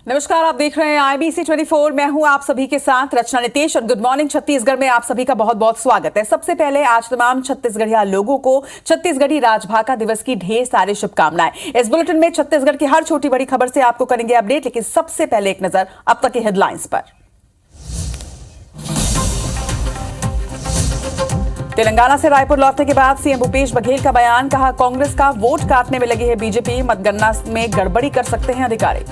नमस्कार, आप देख रहे हैं IBC 24। मैं हूं आप सभी के साथ रचना नितेश और गुड मॉर्निंग छत्तीसगढ़ में आप सभी का बहुत बहुत स्वागत है। सबसे पहले आज तमाम छत्तीसगढ़िया लोगों को छत्तीसगढ़ी राजभाषा दिवस की ढेर सारी शुभकामनाएं। इस बुलेटिन में छत्तीसगढ़ की हर छोटी बड़ी खबर से आपको करेंगे अपडेट, लेकिन सबसे पहले एक नजर अब तक की हेडलाइंस पर। तेलंगाना से रायपुर लौटने के बाद सीएम भूपेश बघेल का बयान, कहा कांग्रेस का वोट काटने में लगी है बीजेपी, मतगणना में गड़बड़ी कर सकते हैं अधिकारी।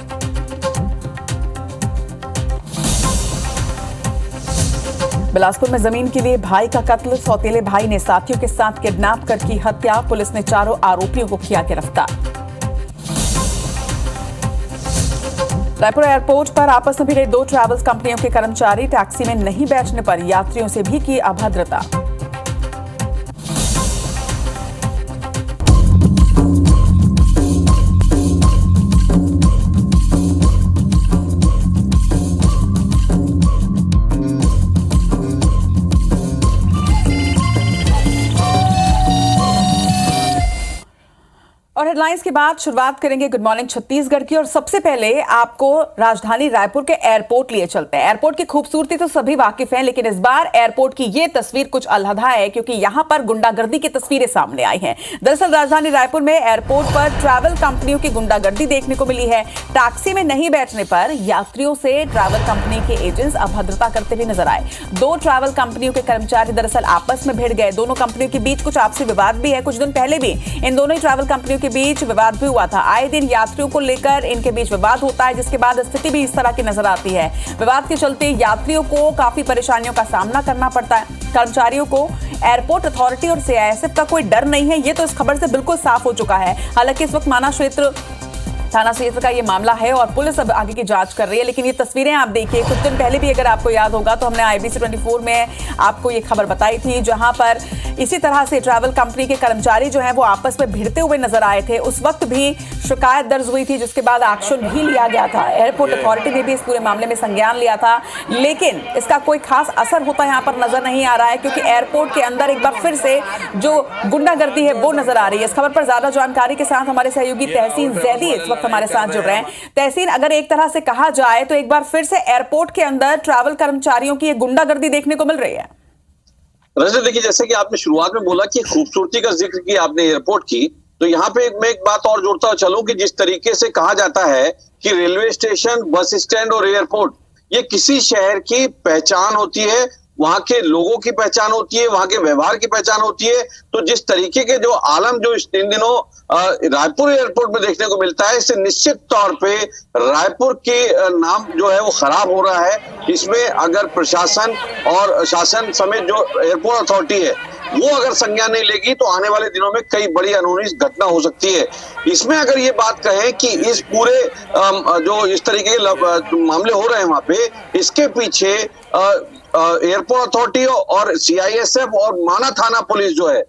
बिलासपुर में जमीन के लिए भाई का कत्ल, सौतेले भाई ने साथियों के साथ किडनैप कर की हत्या, पुलिस ने चारों आरोपियों को किया गिरफ्तार। रायपुर एयरपोर्ट पर आपस में भिड़े दो ट्रैवल्स कंपनियों के कर्मचारी, टैक्सी में नहीं बैठने पर यात्रियों से भी की अभद्रता। और हेडलाइंस के बाद शुरुआत करेंगे गुड मॉर्निंग छत्तीसगढ़ की। और सबसे पहले आपको राजधानी रायपुर के एयरपोर्ट लिए चलते हैं। एयरपोर्ट की खूबसूरती तो सभी वाकिफ हैं, लेकिन इस बार एयरपोर्ट की ये तस्वीर कुछ अलहदा है, क्योंकि यहां पर गुंडागर्दी की तस्वीरें सामने आई हैं। दरअसल राजधानी रायपुर में एयरपोर्ट पर ट्रैवल कंपनियों की गुंडागर्दी देखने को मिली है। टैक्सी में नहीं बैठने पर यात्रियों से ट्रैवल कंपनी के एजेंट्स अभद्रता करते हुए नजर आए। दो ट्रैवल कंपनियों के कर्मचारी दरअसल आपस में भिड़ गए। दोनों कंपनियों के बीच कुछ आपसी विवाद भी है। कुछ दिन पहले भी इन दोनों ही ट्रैवल कंपनियों के बीच विवाद भी हुआ था। आए दिन यात्रियों को लेकर इनके बीच विवाद होता है, जिसके बाद स्थिति भी इस तरह की नजर आती है। विवाद के चलते यात्रियों को काफी परेशानियों का सामना करना पड़ता है। कर्मचारियों को एयरपोर्ट अथॉरिटी और CISF का कोई डर नहीं है, ये तो इस खबर से बिल्कुल साफ हो चुका है। हालांकि इस वक्त माना क्षेत्र थाना क्षेत्र का ये मामला है और पुलिस अब आगे की जांच कर रही है। लेकिन ये तस्वीरें आप देखिए, कुछ दिन पहले भी अगर आपको याद होगा तो हमने IBC 24 में आपको ये खबर बताई थी, जहां पर इसी तरह से ट्रैवल कंपनी के कर्मचारी जो हैं वो आपस में भिड़ते हुए नजर आए थे। उस वक्त भी शिकायत दर्ज हुई थी, जिसके बाद एक्शन भी लिया गया था। एयरपोर्ट अथॉरिटी ने भी इस पूरे मामले में संज्ञान लिया था, लेकिन इसका कोई खास असर होता यहाँ पर नजर नहीं आ रहा है, क्योंकि एयरपोर्ट के अंदर एक बार फिर से जो गुंडागर्दी है वो नजर आ रही है। इस खबर पर ज्यादा जानकारी के साथ हमारे सहयोगी तहसीन जैदी इस वक्त हमारे साथ जुड़ रहे हैं। तहसीन, अगर एक तरह से कहा जाए तो एक बार फिर से एयरपोर्ट के अंदर ट्रैवल कर्मचारियों की गुंडागर्दी देखने को मिल रही है। रजत, देखिए, जैसे कि आपने शुरुआत में बोला कि खूबसूरती का जिक्र किया आपने एयरपोर्ट की, तो यहाँ पे मैं एक बात और जोड़ता चलूं कि जिस तरीके से कहा जाता है कि रेलवे स्टेशन, बस स्टैंड और एयरपोर्ट ये किसी शहर की पहचान होती है, वहां के लोगों की पहचान होती है, वहां के व्यवहार की पहचान होती है। तो जिस तरीके के जो आलम जो इन दिनों रायपुर एयरपोर्ट में देखने को मिलता है, इससे निश्चित तौर पे रायपुर के नाम जो है वो खराब हो रहा है। इसमें अगर प्रशासन और शासन समेत जो एयरपोर्ट अथॉरिटी है वो अगर संज्ञान नहीं लेगी तो आने वाले दिनों में कई बड़ी अनहोनी घटना हो सकती है। इसमें अगर ये बात कहें कि इस पूरे जो इस तरीके के मामले हो रहे हैं वहां पे, इसके पीछे एयरपोर्ट अथॉरिटी और CISF और माना थाना पुलिस जो है,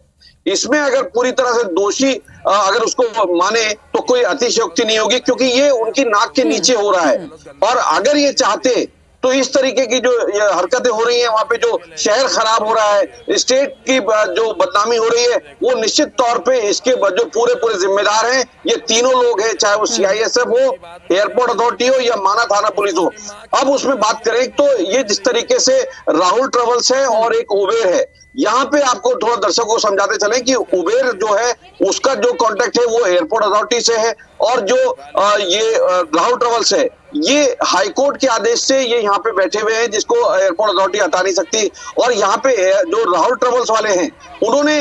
इसमें अगर पूरी तरह से दोषी अगर उसको माने तो कोई अतिशयोक्ति नहीं होगी, क्योंकि ये उनकी नाक के नीचे हो रहा है। और अगर ये चाहते तो इस तरीके की जो हरकतें हो रही हैं वहां पे, जो शहर खराब हो रहा है, स्टेट की जो बदनामी हो रही है, वो निश्चित तौर पे इसके जो पूरे जिम्मेदार हैं ये तीनों लोग हैं, चाहे वो CISF हो, एयरपोर्ट अथॉरिटी हो या माना थाना पुलिस हो। अब उसमें बात करें तो ये जिस तरीके से राहुल ट्रेवल्स है और एक उबेर है, यहाँ पे आपको थोड़ा दर्शकों को समझाते चले कि उबेर जो है उसका जो कॉन्ट्रैक्ट है वो एयरपोर्ट अथॉरिटी से है, और जो ये राहुल ट्रेवल्स है ये हाईकोर्ट के आदेश से ये यहाँ पे बैठे हुए हैं, जिसको एयरपोर्ट अथॉरिटी हटा नहीं सकती। और यहाँ पे जो राहुल ट्रेवल्स वाले हैं उन्होंने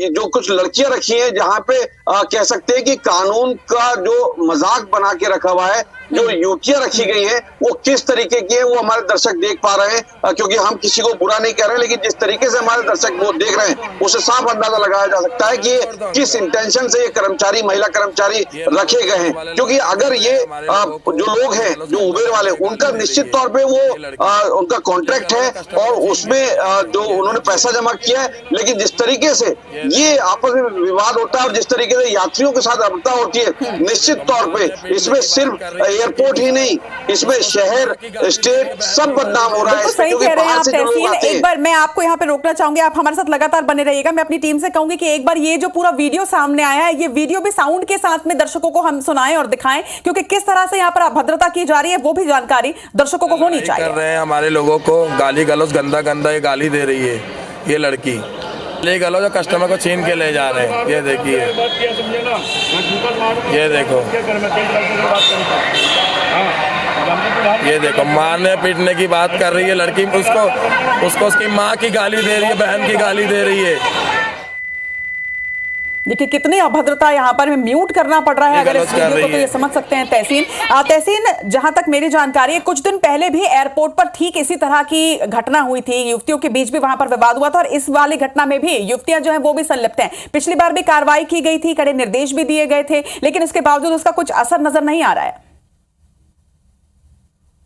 जो कुछ लड़कियां रखी हैं, जहाँ पे कह सकते हैं कि कानून का जो मजाक बना के रखा हुआ है, जो युवतियां रखी गई हैं वो किस तरीके की है वो हमारे दर्शक देख पा रहे हैं। क्योंकि हम किसी को बुरा नहीं कह रहे हैं, लेकिन जिस तरीके से हमारे दर्शक वो देख रहे हैं उससे साफ अंदाजा लगाया जा सकता है कि किस इंटेंशन से ये कर्मचारी, महिला कर्मचारी रखे गए हैं। क्योंकि अगर ये जो लोग हैं, जो उबेर वाले, उनका निश्चित तौर पे वो उनका कॉन्ट्रैक्ट है और उसमें जो उन्होंने पैसा जमा किया है, लेकिन जिस तरीके से ये आपस में विवाद होता है और जिस तरीके से यात्रियों के साथ अपना होती है, निश्चित तौर पे इसमें सिर्फ एयरपोर्ट ही नहीं, इसमें शहर, स्टेट सब बदनाम हो रहा है। सही कह रहे हैं आप तहसीन। एक बार मैं आपको यहाँ पे रोकना चाहूंगी, आप हमारे साथ लगातार बने रहिएगा। मैं अपनी टीम से कहूंगी कि एक बार ये जो पूरा वीडियो सामने आया है, ये वीडियो भी साउंड के साथ में दर्शकों को हम सुनाएं और दिखाएं, क्योंकि किस तरह से यहाँ पर अभद्रता की जा रही है, वो भी जानकारी दर्शकों को होनी चाहिए। कर रहे हैं हमारे लोगों को गाली गलौज, गंदा गंदा ये गाली दे रही है ये लड़की। ले गलौज जो कस्टमर को छीन के ले जा रहे हैं। ये देखिए, ये देखो, ये देखो, मारने पीटने की बात कर रही है लड़की। उसको उसकी माँ की गाली दे रही है, बहन की गाली दे रही है। देखिए कितनी अभद्रता यहाँ पर म्यूट करना पड़ रहा है अगर इस वीडियो को, तो ये समझ सकते हैं। तहसीन, जहां तक मेरी जानकारी है, कुछ दिन पहले भी एयरपोर्ट पर ठीक इसी तरह की घटना हुई थी, युवतियों के बीच भी वहां पर विवाद हुआ था और इस वाली घटना में भी युवतियां जो है वो भी संलिप्त हैं। पिछली बार भी कार्रवाई की गई थी, कड़े निर्देश भी दिए गए थे, लेकिन इसके बावजूद उसका कुछ असर नजर नहीं आ रहा है।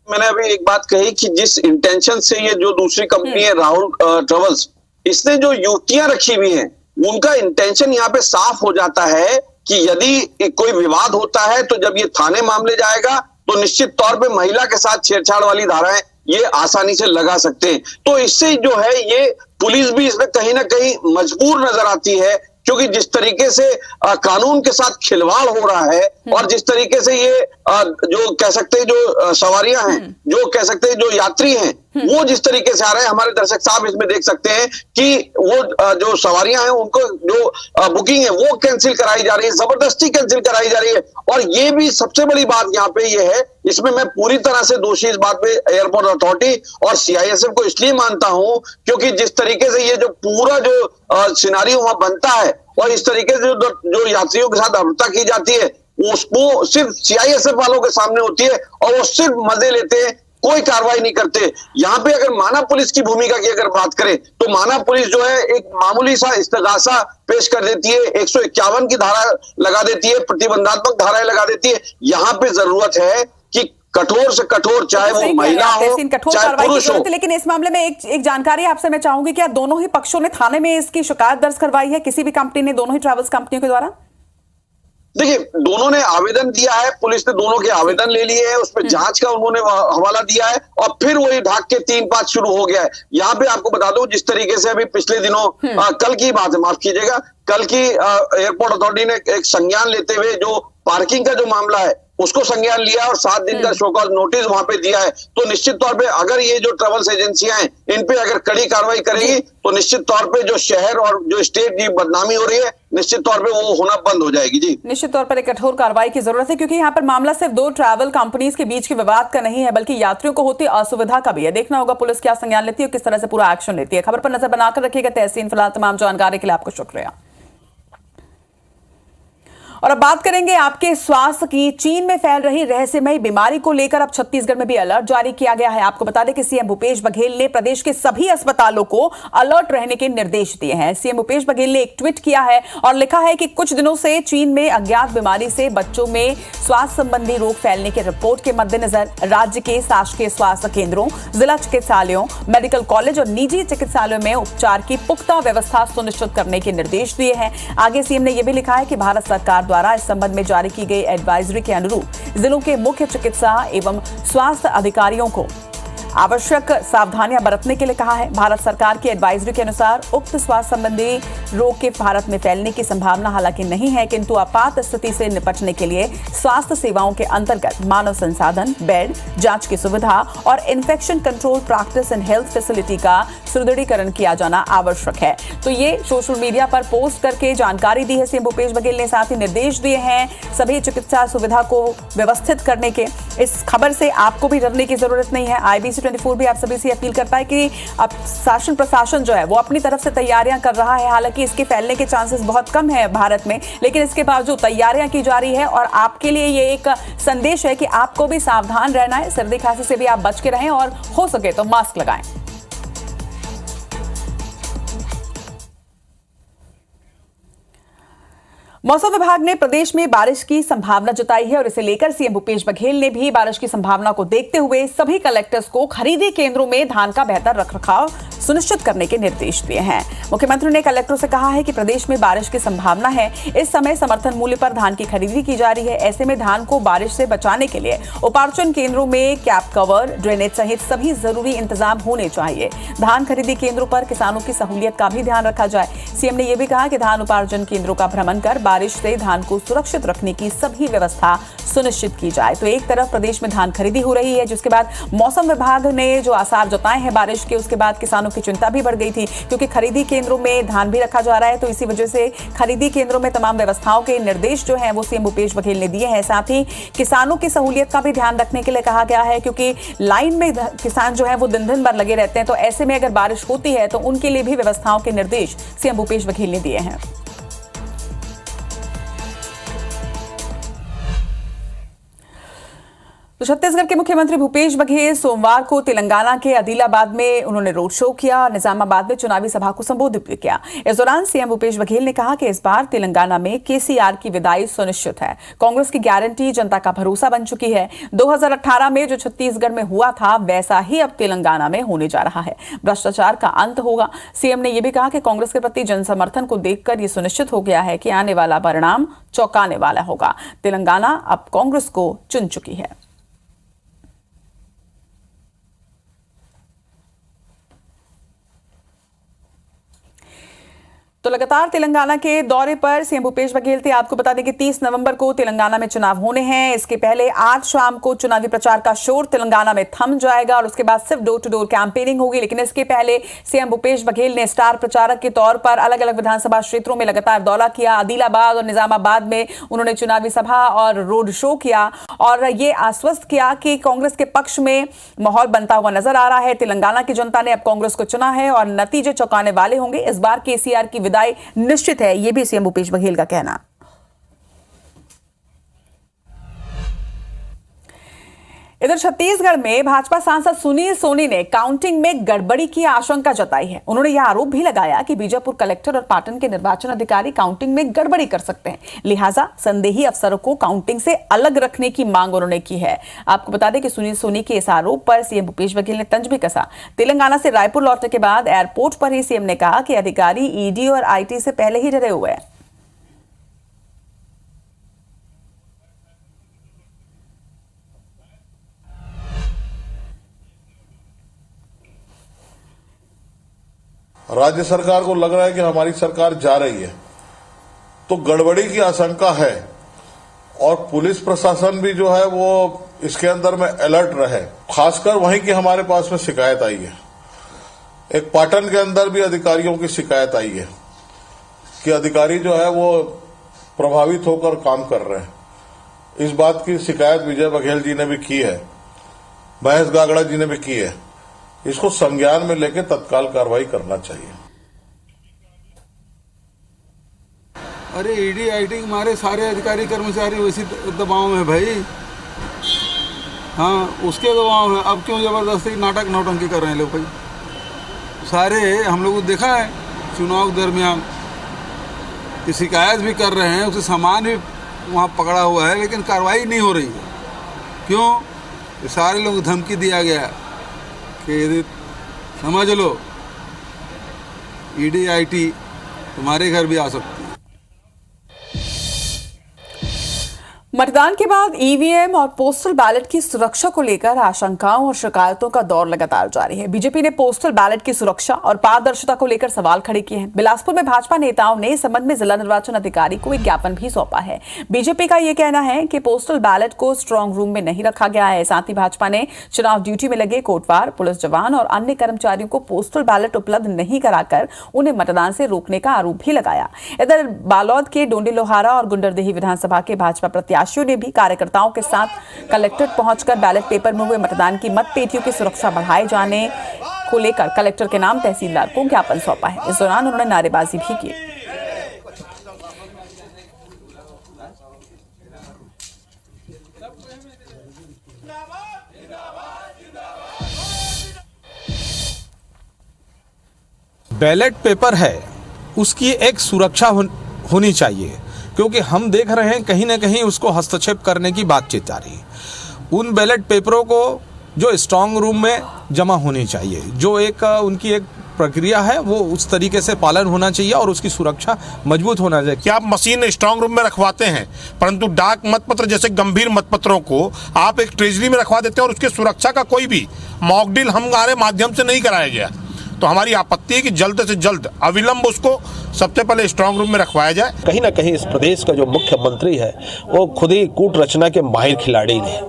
मैंने अभी एक बात कही कि जिस इंटेंशन से ये जो दूसरी कंपनी है राहुल ट्रेवल्स, इसने जो युवतियां रखी हुई हैं, उनका इंटेंशन यहाँ पे साफ हो जाता है कि यदि कोई विवाद होता है तो जब ये थाने मामले जाएगा तो निश्चित तौर पे महिला के साथ छेड़छाड़ वाली धाराएं ये आसानी से लगा सकते हैं। तो इससे जो है ये पुलिस भी इसमें कहीं ना कहीं मजबूर नजर आती है, क्योंकि जिस तरीके से कानून के साथ खिलवाड़ हो रहा है और जिस तरीके से ये जो कह सकते हैं जो सवारियां हैं, जो कह सकते हैं जो यात्री हैं, वो जिस तरीके से आ रहे हैं, हमारे दर्शक साहब इसमें देख सकते हैं कि वो जो सवारियां हैं उनको जो बुकिंग है वो कैंसिल कराई जा रही है, जबरदस्ती कैंसिल कराई जा रही है। और ये भी सबसे बड़ी बात यहाँ पे ये है, इसमें मैं पूरी तरह से दोषी इस बात पे एयरपोर्ट अथॉरिटी और सीआईएसएफ को इसलिए मानता हूं क्योंकि जिस तरीके से ये जो पूरा जो सिनारियो वहां बनता है और इस तरीके से जो यात्रियों के साथ अभद्रता की जाती है उसको सिर्फ सीआईएसएफ वालों के सामने होती है और वो सिर्फ मजे लेते हैं, कोई कार्रवाई नहीं करते। यहाँ पे अगर मानव पुलिस की भूमिका की अगर बात करें तो मानव पुलिस जो है एक मामूली सा इस्तगासा पेश कर देती है, 151 की धारा लगा देती है, प्रतिबंधात्मक धाराएं लगा देती है। यहाँ पे जरूरत है कि कठोर से कठोर, चाहे वो महिला हो चाहे पुरुष हो। लेकिन इस मामले में एक जानकारी आपसे मैं चाहूंगी, क्या दोनों ही पक्षों ने थाने में इसकी शिकायत दर्ज करवाई है, किसी भी कंपनी ने, दोनों ही ट्रैवल्स कंपनियों के द्वारा? देखिए, दोनों ने आवेदन दिया है, पुलिस ने दोनों के आवेदन ले लिए हैं, उसमें जांच का उन्होंने हवाला दिया है और फिर वही ढाक के 3-5 शुरू हो गया है। यहाँ पे आपको बता दूं, जिस तरीके से अभी पिछले दिनों कल की बात है, माफ कीजिएगा, कल की एयरपोर्ट अथॉरिटी ने एक संज्ञान लेते हुए जो पार्किंग का जो मामला है उसको संज्ञान लिया और 7 दिन का शो कॉज नोटिस वहां पे दिया है। तो निश्चित तौर पे अगर ये जो ट्रैवल्स एजेंसियां हैं इन पे अगर कड़ी कार्रवाई करेगी तो निश्चित तौर पे जो शहर और जो स्टेट की बदनामी हो रही है निश्चित तौर पे वो होना बंद हो जाएगी। जी, निश्चित तौर पर एक कठोर कार्रवाई की जरूरत है, क्योंकि यहाँ पर मामला सिर्फ 2 ट्रैवल कंपनीज के बीच के विवाद का नहीं है, बल्कि यात्रियों को होती असुविधा का भी है। देखना होगा पुलिस क्या संज्ञान लेती है और किस तरह से पूरा एक्शन लेती है। खबर पर नजर बनाकर रखिएगा तहसीन। फिलहाल तमाम जानकारी के लिए आपको शुक्रिया। और अब बात करेंगे आपके स्वास्थ्य की। चीन में फैल रही रहस्यमयी बीमारी को लेकर अब छत्तीसगढ़ में भी अलर्ट जारी किया गया है। आपको बता दें कि सीएम भूपेश बघेल ने प्रदेश के सभी अस्पतालों को अलर्ट रहने के निर्देश दिए हैं। सीएम भूपेश बघेल ने एक ट्वीट किया है और लिखा है कि कुछ दिनों से चीन में अज्ञात बीमारी से बच्चों में स्वास्थ्य संबंधी रोग फैलने की रिपोर्ट के मद्देनजर राज्य के शासकीय स्वास्थ्य केंद्रों, जिला चिकित्सालयों, मेडिकल कॉलेज और निजी चिकित्सालयों में उपचार की पुख्ता व्यवस्था सुनिश्चित करने के निर्देश दिए हैं। आगे सीएम ने यह भी लिखा है कि भारत सरकार द्वारा इस संबंध में जारी की गई एडवाइजरी के अनुरूप जिलों के मुख्य चिकित्सा एवं स्वास्थ्य अधिकारियों को आवश्यक सावधानियां बरतने के लिए कहा है। भारत सरकार की एडवाइजरी के अनुसार उक्त स्वास्थ्य संबंधी रोग के भारत में फैलने की संभावना हालांकि नहीं है, किंतु आपात स्थिति से निपटने के लिए स्वास्थ्य सेवाओं के अंतर्गत मानव संसाधन, बेड, जांच की सुविधा और infection control practice and health facility का सुदृढ़ीकरण किया जाना आवश्यक है। तो ये सोशल मीडिया पर पोस्ट करके जानकारी दी है सीएम भूपेश बघेल ने। साथ ही निर्देश दिए हैं सभी चिकित्सा सुविधा को व्यवस्थित करने के। इस खबर से आपको भी डरने की जरूरत नहीं है। IBC 24 भी आप सभी से अपील करता है कि अब शासन प्रशासन जो है वो अपनी तरफ से तैयारियां कर रहा है। हालांकि इसके फैलने के चांसेस बहुत कम है भारत में, लेकिन इसके बावजूद तैयारियां की जा रही है और आपके लिए ये एक संदेश है कि आपको भी सावधान रहना है। सर्दी खांसी से भी आप बच के रहें और हो सके तो मास्क लगाएं। मौसम विभाग ने प्रदेश में बारिश की संभावना जताई है और इसे लेकर सीएम भूपेश बघेल ने भी बारिश की संभावना को देखते हुए सभी कलेक्टर्स को खरीदी केंद्रों में धान का बेहतर रखरखाव सुनिश्चित करने के निर्देश दिए हैं। मुख्यमंत्री ने कलेक्टरों से कहा है कि प्रदेश में बारिश की संभावना है। इस समय समर्थन मूल्य पर धान की खरीदी की जा रही है। ऐसे में धान को बारिश से बचाने के लिए उपार्जन केंद्रों में कैप कवर, ड्रेनेज सहित सभी जरूरी इंतजाम होने चाहिए। धान खरीदी केंद्रों पर किसानों की सहूलियत का भी ध्यान रखा जाए। सीएम ने यह भी कहा कि धान उपार्जन केंद्रों का भ्रमण कर बारिश से धान को सुरक्षित रखने की सभी व्यवस्था सुनिश्चित की जाए। तो एक तरफ प्रदेश में धान खरीदी हो रही है, जिसके बाद मौसम विभाग ने जो आसार जताए हैं बारिश के, उसके बाद किसानों की चिंता भी बढ़ गई थी, क्योंकि खरीदी केंद्रों में धान भी रखा जा रहा है। तो इसी वजह से खरीदी केंद्रों में तमाम व्यवस्थाओं के निर्देश जो हैं वो सीएम भूपेश बघेल ने दिए हैं। साथ ही किसानों की सहूलियत का भी ध्यान रखने के लिए कहा गया है, क्योंकि लाइन में किसान जो है वो दिन भर लगे रहते हैं। तो ऐसे में अगर बारिश होती है तो उनके लिए भी व्यवस्थाओं के निर्देश सीएम भूपेश बघेल ने दिए हैं। तो छत्तीसगढ़ के मुख्यमंत्री भूपेश बघेल सोमवार को तेलंगाना के आदिलाबाद में उन्होंने रोड शो किया और निजामाबाद में चुनावी सभा को संबोधित भी किया। इस दौरान सीएम भूपेश बघेल ने कहा कि इस बार तेलंगाना में केसीआर की विदाई सुनिश्चित है। कांग्रेस की गारंटी जनता का भरोसा बन चुकी है। 2018 में जो छत्तीसगढ़ में हुआ था वैसा ही अब तेलंगाना में होने जा रहा है। भ्रष्टाचार का अंत होगा। सीएम ने यह भी कहा कि कांग्रेस के प्रति जन समर्थन को देखकर यह सुनिश्चित हो गया है कि आने वाला परिणाम चौंकाने वाला होगा। तेलंगाना अब कांग्रेस को चुन चुकी है। तो लगातार तेलंगाना के दौरे पर सीएम भूपेश बघेल थे। आपको बता दें कि 30 नवंबर को तेलंगाना में चुनाव होने हैं। इसके पहले आज शाम को चुनावी प्रचार का शोर तेलंगाना में थम जाएगा और उसके बाद सिर्फ डोर टू डोर कैंपेनिंग होगी। लेकिन इसके पहले सीएम भूपेश बघेल ने स्टार प्रचारक के तौर पर अलग अलग विधानसभा क्षेत्रों में लगातार दौरा किया। आदिलाबाद और निजामाबाद में उन्होंने चुनावी सभा और रोड शो किया और ये आश्वस्त किया कि कांग्रेस के पक्ष में माहौल बनता हुआ नजर आ रहा है। तेलंगाना की जनता ने अब कांग्रेस को चुना है और नतीजे चौंकाने वाले होंगे। इस बार केसीआर की निश्चित है, यह भी सीएम भूपेश बघेल का कहना। इधर छत्तीसगढ़ में भाजपा सांसद सुनील सोनी ने काउंटिंग में गड़बड़ी की आशंका जताई है। उन्होंने यह आरोप भी लगाया कि बीजापुर कलेक्टर और पाटन के निर्वाचन अधिकारी काउंटिंग में गड़बड़ी कर सकते हैं, लिहाजा संदेही अफसरों को काउंटिंग से अलग रखने की मांग उन्होंने की है। आपको बता दें कि सुनील सोनी के इस आरोप पर सीएम भूपेश बघेल ने तंज भी कसा। तेलंगाना से रायपुर लौटने के बाद एयरपोर्ट पर ही सीएम ने कहा कि अधिकारी ईडी और आईटी से पहले ही डरे हुए हैं। राज्य सरकार को लग रहा है कि हमारी सरकार जा रही है, तो गड़बड़ी की आशंका है और पुलिस प्रशासन भी जो है वो इसके अंदर में अलर्ट रहे। खासकर वहीं की हमारे पास में शिकायत आई है। एक पाटन के अंदर भी अधिकारियों की शिकायत आई है कि अधिकारी जो है वो प्रभावित होकर काम कर रहे हैं। इस बात की शिकायत विजय बघेल जी ने भी की है, महेश गागड़ा जी ने भी की है। इसको संज्ञान में लेकर तत्काल कार्रवाई करना चाहिए। अरे ईडी आईटी हमारे सारे अधिकारी कर्मचारी वैसी दबाव में भाई, हाँ उसके दबाव में। अब क्यों जबरदस्ती नाटक नौटंकी कर रहे हैं लोग भाई? सारे हम लोग देखा है चुनाव दरमियान कि शिकायत भी कर रहे हैं, उसे सामान भी वहाँ पकड़ा हुआ है, लेकिन कार्रवाई नहीं हो रही है। क्यों? ये सारे लोग धमकी दिया गया कि यदि समझ लो ईडी आईटी तुम्हारे घर भी आ सकती है। मतदान के बाद ईवीएम और पोस्टल बैलेट की सुरक्षा को लेकर आशंकाओं और शिकायतों का दौर लगातार जारी है। बीजेपी ने पोस्टल बैलेट की सुरक्षा और पारदर्शिता को लेकर सवाल खड़े किए हैं। बिलासपुर में भाजपा नेताओं ने इस संबंध में जिला निर्वाचन अधिकारी को एक ज्ञापन भी सौंपा है। बीजेपी का यह कहना है कि पोस्टल बैलेट को स्ट्रांग रूम में नहीं रखा गया है। साथ ही भाजपा ने चुनाव ड्यूटी में लगे कोटवार, पुलिस जवान और अन्य कर्मचारियों को पोस्टल बैलेट उपलब्ध नहीं कराकर उन्हें मतदान से रोकने का आरोप भी लगाया। इधर बालोद के डोंडीलोहारा और गुंडरदेही विधानसभा के भाजपा प्रत्याशियों ने भी कार्यकर्ताओं के साथ कलेक्ट्रेट पहुंचकर बैलेट पेपर में हुए मतदान की मत पेटियों की सुरक्षा बढ़ाए जाने को लेकर कलेक्टर के नाम तहसीलदार को ज्ञापन सौंपा है। इस दौरान उन्होंने नारेबाजी भी की। बैलेट पेपर है, उसकी एक सुरक्षा होनी चाहिए, क्योंकि हम देख रहे हैं कहीं ना कहीं उसको हस्तक्षेप करने की बातचीत आ रही है। उन बैलेट पेपरों को जो स्ट्रांग रूम में जमा होनी चाहिए, जो एक उनकी एक प्रक्रिया है वो उस तरीके से पालन होना चाहिए और उसकी सुरक्षा मजबूत होना चाहिए। कि आप मशीन स्ट्रांग रूम में रखवाते हैं, परंतु डाक मतपत्र जैसे गंभीर मतपत्रों को आप एक ट्रेजरी में रखवा देते हैं और उसकी सुरक्षा का कोई भी मॉक ड्रिल हमारे माध्यम से नहीं कराया गया। तो हमारी आपत्ति है कि जल्द से जल्द अविलंब उसको सबसे पहले स्ट्रांग रूम में रखवाया जाए। कहीं ना कहीं इस प्रदेश का जो मुख्यमंत्री है वो खुद ही कूट रचना के माहिर खिलाड़ी ने,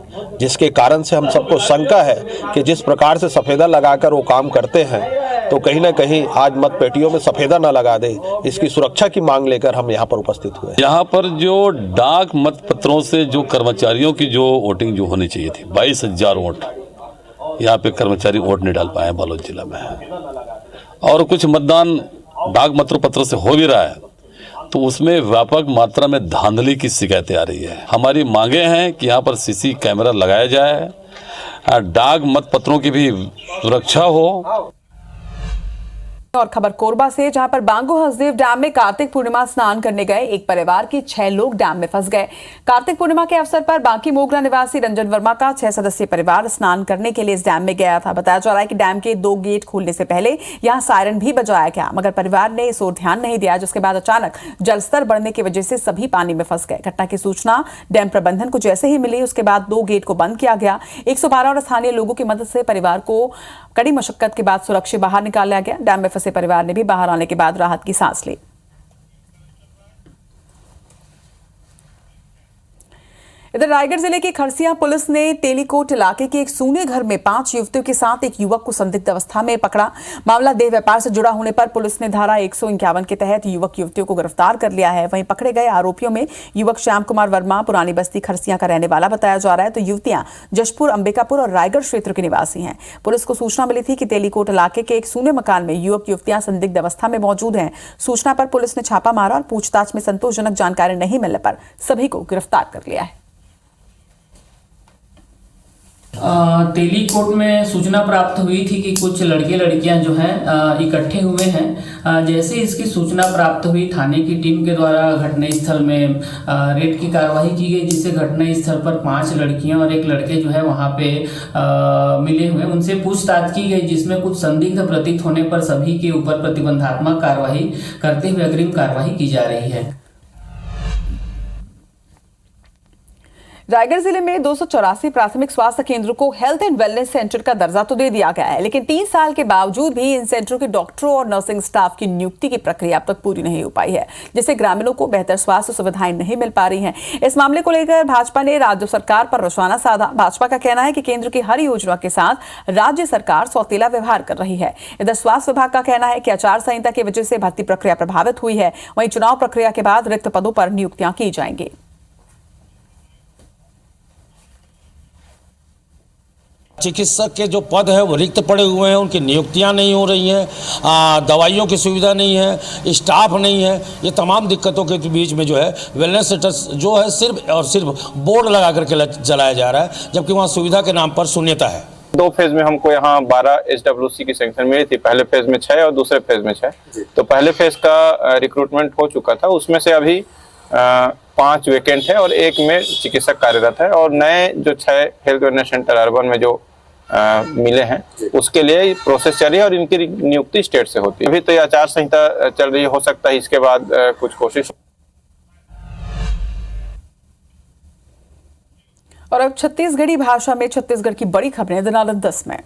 जिसके कारण से हम सबको शंका है कि जिस प्रकार से सफेदा लगाकर वो काम करते हैं तो कहीं ना कहीं आज मत पेटियों में सफेदा ना लगा दे, इसकी सुरक्षा की मांग लेकर हम यहाँ पर उपस्थित हुए। यहाँ पर जो डाक मतपत्रों से जो कर्मचारियों की जो वोटिंग जो होनी चाहिए थी, 22,000 वोट यहाँ पे कर्मचारी वोट नहीं डाल पाए बालोद जिला में, और कुछ मतदान डाक मतपत्र से हो भी रहा है तो उसमें व्यापक मात्रा में धांधली की शिकायतें आ रही है। हमारी मांगे हैं कि यहाँ पर सीसी कैमरा लगाया जाए, डाक मतपत्रों की भी सुरक्षा हो। और खबर कोरबा से, जहां पर बांगो हसदेव डैम में कार्तिक पूर्णिमा स्नान करने गए एक परिवार के 6 लोग डैम में फंस गए। कार्तिक पूर्णिमा के अवसर पर बांकी मोगरा निवासी रंजन वर्मा का 6 सदस्यीय परिवार स्नान करने के लिए इस डैम में गया था। बताया जा रहा है कि डैम के 2 गेट खोलने से पहले यहां सायरन भी बजाया गया, मगर परिवार ने इस ओर ध्यान नहीं दिया, जिसके बाद अचानक जलस्तर बढ़ने की वजह से सभी पानी में फंस गए। घटना की सूचना डैम प्रबंधन को जैसे ही मिली उसके बाद 2 गेट को बंद किया गया। 112 और स्थानीय लोगों की मदद से परिवार को कड़ी मशक्कत के बाद सुरक्षित बाहर निकाला गया। डैम में फंसे परिवार ने भी बाहर आने के बाद राहत की सांस ली। इधर रायगढ़ जिले की खरसिया पुलिस ने तेलीकोट इलाके के एक सूने घर में 5 युवतियों के साथ एक युवक को संदिग्ध अवस्था में पकड़ा। मामला देह व्यापार से जुड़ा होने पर पुलिस ने धारा 151 के तहत युवक युवतियों को गिरफ्तार कर लिया है। वहीं पकड़े गए आरोपियों में युवक श्याम कुमार वर्मा पुरानी बस्ती खरसिया का रहने वाला बताया जा रहा है, तो युवतियां जशपुर, अंबिकापुर और रायगढ़ क्षेत्र के निवासी हैं। पुलिस को सूचना मिली थी कि तेलीकोट इलाके के एक सूने मकान में युवक युवतियां संदिग्ध अवस्था में मौजूद हैं। सूचना पर पुलिस ने छापा मारा और पूछताछ में संतोषजनक जानकारी नहीं मिलने पर सभी को गिरफ्तार कर लिया है। तेलीकोट में सूचना प्राप्त हुई थी कि कुछ लड़के लड़कियां जो हैं इकट्ठे हुए हैं। जैसे इसकी सूचना प्राप्त हुई, थाने की टीम के द्वारा घटनास्थल में रेड की कार्रवाई की गई, जिससे घटनास्थल पर 5 लड़कियां और 1 लड़के जो है वहां पे मिले हुए, उनसे पूछताछ की गई, जिसमें कुछ संदिग्ध प्रतीत होने पर सभी के ऊपर प्रतिबंधात्मक कार्रवाई करते हुए अग्रिम कार्रवाई की जा रही है। रायगढ़ जिले में 284 प्राथमिक स्वास्थ्य केंद्रों को हेल्थ एंड वेलनेस सेंटर का दर्जा तो दे दिया गया है, लेकिन 3 साल के बावजूद भी इन सेंटरों के डॉक्टरों और नर्सिंग स्टाफ की नियुक्ति की प्रक्रिया अब तक पूरी नहीं हो पाई है, जिससे ग्रामीणों को बेहतर स्वास्थ्य सुविधाएं नहीं मिल पा रही हैं। इस मामले को लेकर भाजपा ने राज्य सरकार पर निशाना साधा। भाजपा का कहना है कि केंद्र की हर योजना के साथ राज्य सरकार सौतेला व्यवहार कर रही है। इधर स्वास्थ्य विभाग का कहना है कि आचार संहिता की वजह से भर्ती प्रक्रिया प्रभावित हुई है। वहीं चुनाव प्रक्रिया के बाद रिक्त पदों पर नियुक्तियां की जाएंगी। चिकित्सक के जो पद है वो रिक्त पड़े हुए हैं, उनकी नियुक्तियां नहीं हो रही हैं, दवाइयों की सुविधा नहीं है, स्टाफ नहीं है। ये तमाम दिक्कतों के बीच में जो है वेलनेस सेंटर जो है सिर्फ और सिर्फ बोर्ड लगा करके चलाया जा रहा है, जबकि वहाँ सुविधा के नाम पर शून्यता है। 2 फेज में हमको यहाँ 12 SWC की सैंक्शन मिली थी। पहले फेज में 6 और दूसरे फेज में 6। तो पहले फेज का रिक्रूटमेंट हो चुका था, उसमें से अभी 5 वैकेंट है और 1 में चिकित्सक कार्यरत है, और नए जो 6 हेल्थ वेलनेस सेंटर अर्बन में जो मिले हैं उसके लिए प्रोसेस चल रही है और इनकी नियुक्ति स्टेट से होती है। अभी तो ये आचार संहिता चल रही है, हो सकता है इसके बाद कुछ कोशिश। और अब छत्तीसगढ़ी भाषा में छत्तीसगढ़ की बड़ी खबरें दिनानंद 10 में।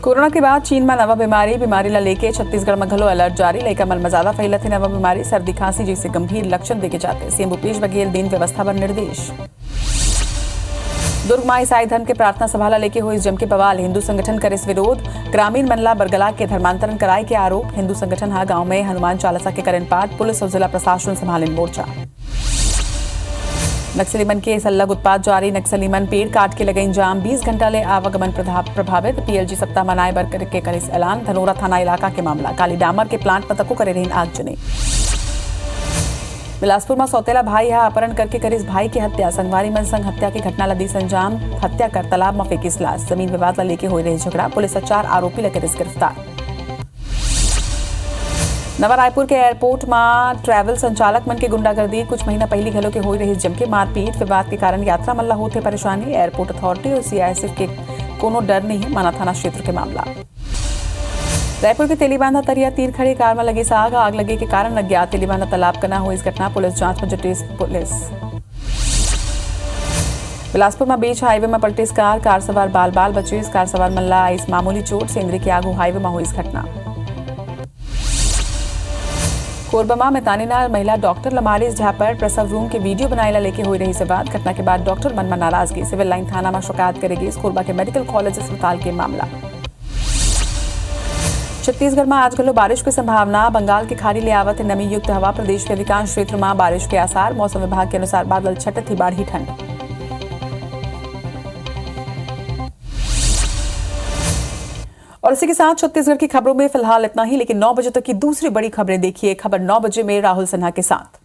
कोरोना के बाद चीन में नवा बीमारी ला लेके छत्तीसगढ़ में घलो अलर्ट जारी। लेकर मल में ज्यादा फैलत है नवा बीमारी, सर्दी खांसी जैसे गंभीर लक्षण देखे जाते। सीएम भूपेश बघेल दिन व्यवस्था पर निर्देश। दुर्ग मां ईसाई धर्म के प्रार्थना सभा ला लेके हुई जम के बवाल, हिंदू संगठन करे विरोध। ग्रामीण मनला बरगला के धर्मांतरण कराए के आरोप। हिंदू संगठन हा गांव में हनुमान चालीसा के करन पाठ। पुलिस और जिला प्रशासन संभालन मोर्चा। नक्सली मन के सल्लग उत्पाद जारी। नक्सली मन पेड़ काट के लगाई जाम। 20 घंटा ले आवागमन प्रभावित। PLG सप्ताह मनाए बर के करिस ऐलान। धनोरा थाना इलाका के मामला। काली डामर के प्लांट में तको करे रही आगजनी। बिलासपुर में सौतेला भाई हा अपहरण करके करिस भाई की हत्या। संगवारी मन संग हत्या की घटना ला दी अंजाम। हत्या कर तालाब में फेंकिस लाश। जमीन विवाद ला लेके हो रही झगड़ा। पुलिस 4 आरोपी ला करिस गिरफ्तार। नवा रायपुर के एयरपोर्ट में ट्रैवल संचालक मन के गुंडागर्दी। कुछ महीना पहले घलों के हो रही जमके मारपीट। विवाद के कारण यात्रा मल्ला होते परेशानी। एयरपोर्ट अथॉरिटी और CISF के कोनो डर नहीं है, माना थाना क्षेत्र के मामला। रायपुर के तेलीबांधा तरिया तीर खड़ी कार में लगी आग लगे के कारण अज्ञात तेलीबांधा तालाब कना हुई इस घटना, पुलिस जांच में जुटी पुलिस। बिलासपुर में बीच हाईवे में पलटी इस कार सवार बाल बचे, इस कार सवार मल्ला इस मामूली चोट, सेंद्री की आगू हाईवे में हुई इस घटना। कोरबा में तानीनार महिला डॉक्टर लमारी झापर प्रसव रूम के वीडियो बनाएला लेके हुई रही से बात, घटना के बाद डॉक्टर मन में नाराजगी, सिविल लाइन थाना में शिकायत करेगी इस कोरबा के मेडिकल कॉलेज अस्पताल के मामला। छत्तीसगढ़ में आज कल बारिश की संभावना, बंगाल की खाड़ी ले आवत नमी युक्त हवा, प्रदेश के अधिकांश क्षेत्र में बारिश के आसार, मौसम विभाग के अनुसार बादल छटत ही बाढ़ी ठंड। और इसी के साथ छत्तीसगढ़ की खबरों में फिलहाल इतना ही, लेकिन 9 बजे तक की दूसरी बड़ी खबरें देखिए खबर 9 बजे में राहुल सिन्हा के साथ।